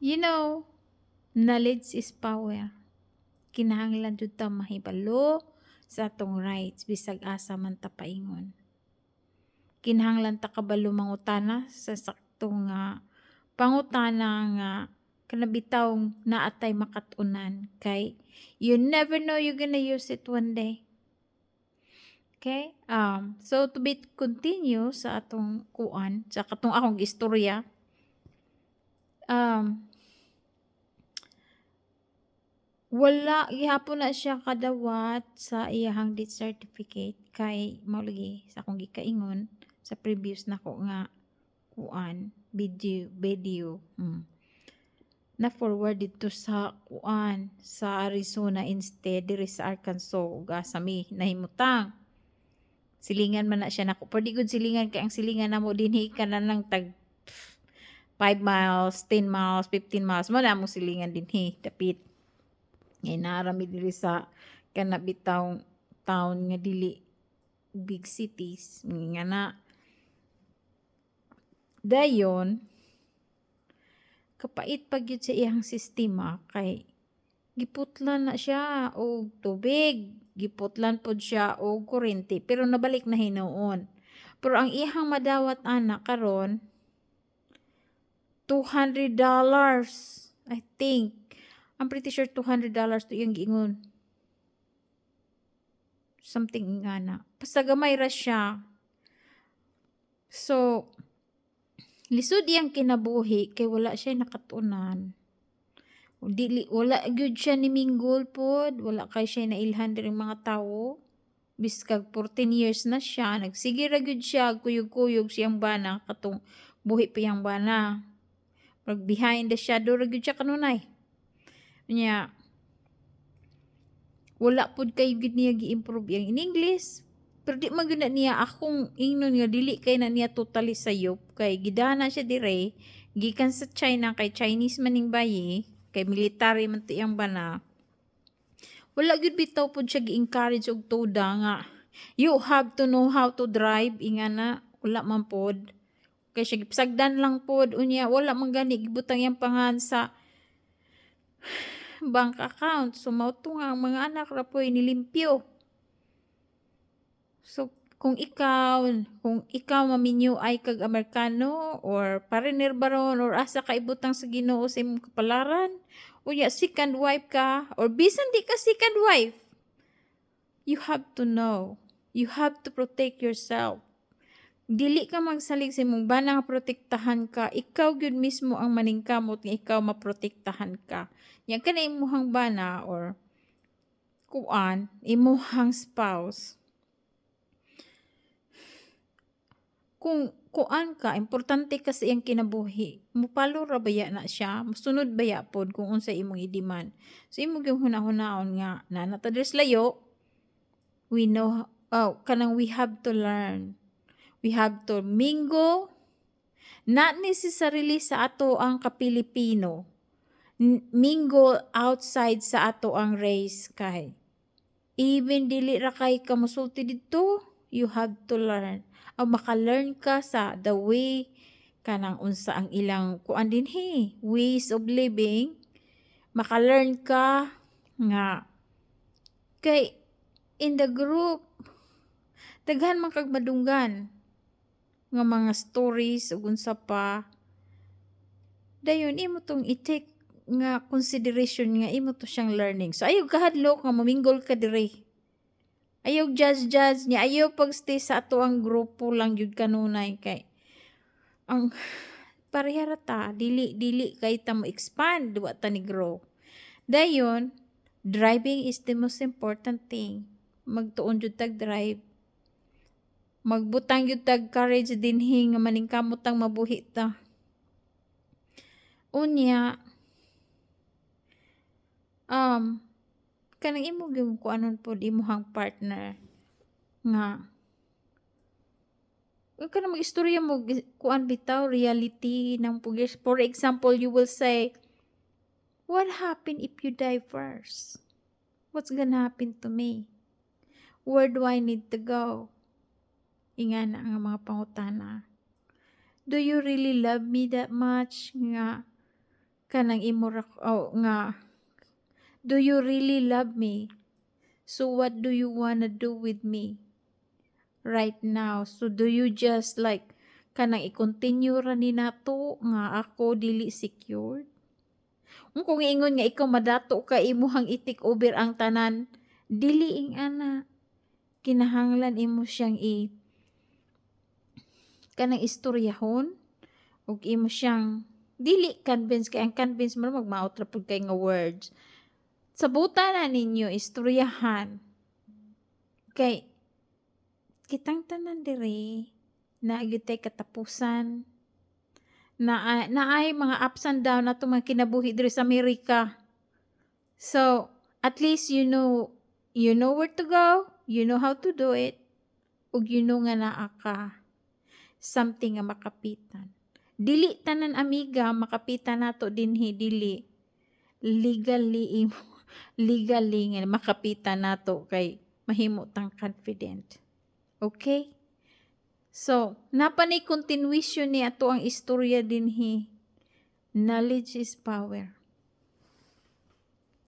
You know, knowledge is power. Kinahanglan jud ta mahibalo sa atong rights bisag asa man ta paingon. Kinahanglan ta kabalo mangutana sa sakto nga pangutana nga kanabitaw naatay makatunan kay you never know you're gonna use it one day. Okay? So to be continue sa atong kuan, sa katong akong istorya, um, wala gihapon na siya kadawat sa iyahang death certificate kay mao lagi sa akong gikaingon sa previous nako nga kuan video na forward dito sa kuan sa Arizona instead diri sa Arkansas ug asa mi nahimutang silingan man na siya nako pero di gud silingan kay ang silingan namo dinhi kana lang tag 5 miles, 10 miles, 15 miles mo na mo silingan dinhi dapit ngay narami diri sa kana bitaw town nga dili big cities nga na dayon kapait pa gyud sa iyang sistema kay giputlan na siya og tubig, giputlan pod siya og kuryente pero nabalik na hinuon. Pero ang iyang madawat ana karon $200 I think. I'm pretty sure $200 to iyang giingon. Something nga na. Pasagamay ra siya. So, lisod iyang kinabuhi kay wala siya nakatunan. Wala gyud siya ni minggol pod, wala kay siya nailhan diri mga tawo. Biskag 14 years na siya, nagsige ra gyud siya kuyog-kuyog siyang bana katong buhi pa yang bana. Pag behind the shadow ra gyud siya kanunay. Nya wala pod kay gyud niya gi-improve yang in English. Pero di man gyud na niya akong ingnon nga dili kay na niya totally sayop kay gidana siya dire gikan sa China kay Chinese maning bayi kay military man to iyang bana. Wala gyud bitaw pod siya gi-encourage og toda nga you have to know how to drive ingana wala man pod. Kay siya gipsagdan lang pod unya wala man gani gibutang yang pangan sa bank account. So mao to nga ang mga anak ra po'y nilimpyo. So kung ikaw maminyo ay kag Amerikano or foreigner baron or asa ka ibutang sa Ginoo sa imong kapalaran unya second wife ka or bisan di ka second wife, you have to know, you have to protect yourself. Dili ka magsalig sa imong bana nga protektahan ka, ikaw gyud mismo ang maningkamot nga ikaw maprotektahan ka. Nya kana imong bana or kuan imong spouse, kung kuan ka, importante ka sa iyang kinabuhi, mupalo ra baya na siya, musunod baya pod kung unsa imong idiman. So imong yung hunahunahon nga na tadres layo, we know, kanang we have to learn. We have to mingle, not necessarily sa ato ang ka-Pilipino, mingle outside sa ato ang race kay. Even dili ra kay kamusulti dito, you have to learn. O maka-learn ka sa the way kanang unsa ang ilang kuan dinhi, ways of living. Maka-learn ka nga kay in the group daghan man kag madunggan nga mga stories ug unsa pa. Dayon imo tong i-take nga consideration nga imo to siyang learning. So ayaw kahadlok nga maminggol ka diri. Ayaw judge niya, ayaw pagstay sa ato ang grupo lang jud kanunay kay ang pareha ra ta dili kay ta mo expand wa ta ni grow. Dayon driving is the most important thing. Magtuon jud tag drive. Magbutang jud tag courage dinhi nga maningkamot ang mabuhi ta. Unya kanang imo gyud kuanon pod imong partner nga kanang mag-istorya mo kuan bitaw reality ng pugis. For example, you will say, what happened if you die first? What's gonna happen to me? Where do I need to go? Ingana nga mga pangutana. Do you really love me that much nga kanang imo nga, do you really love me? So what do you wanna do with me right now? So do you just like kanang i-continue ra ni nato nga ako dili secured? Kung ingon nga ikaw madato ka imuhang i-take over ang tanan, dili ing ana. Kinahanglan imo siyang kanang istoryahon ug imo siyang dili convince kay ang convince mo magmaot ra pud kay nga words. Sabutan na ninyo istoryahan. Kay kitang tanan diri naagid tay katapusan. Naay mga ups and down nato mga kinabuhi diri sa Amerika. So, at least you know where to go, you know how to do it, ug you know nga naa ka something nga makapitan. Dili tanan amiga makapitan nato dinhi dili. Legally nga makapitan nato kay mahimo tang confident. Okay? So, napanay continuation ni ato ang istorya dinhi. Knowledge is power.